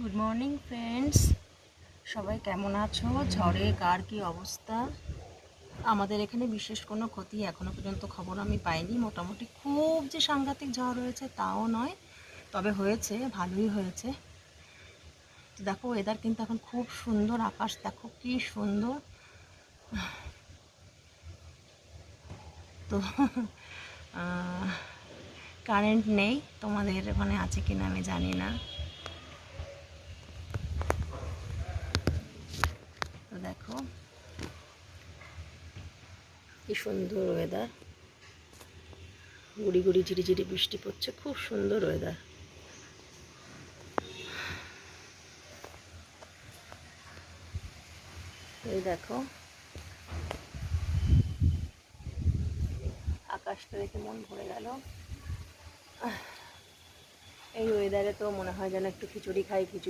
Good morning friends, সবাই কেমন আছো? ঝড়ে কার কী অবস্থা? আমাদের এখানে বিশেষ কোনো ক্ষতি এখনও পর্যন্ত খবর আমি পাইনি। মোটামুটি খুব যে সাংঘাতিক ঝড় হয়েছে তাও নয়, তবে হয়েছে, ভালোই হয়েছে। তো দেখো ওয়েদার কিন্তু এখন খুব সুন্দর, আকাশ দেখো কি সুন্দর। তো কারেন্ট নেই, তোমাদের ওখানে আছে কিনা আমি জানি না। তো দেখো কি সুন্দর ওয়েদার, গুড়ি গুড়ি ঝিরিঝিরি বৃষ্টি পড়ছে, খুব সুন্দর ওয়েদার। এই দেখো আকাশটা দেখে মন ভরে গেল। এই ওয়েদারে তো মনে হয় যেন একটু খিচুড়ি খাই, খিচুড়ি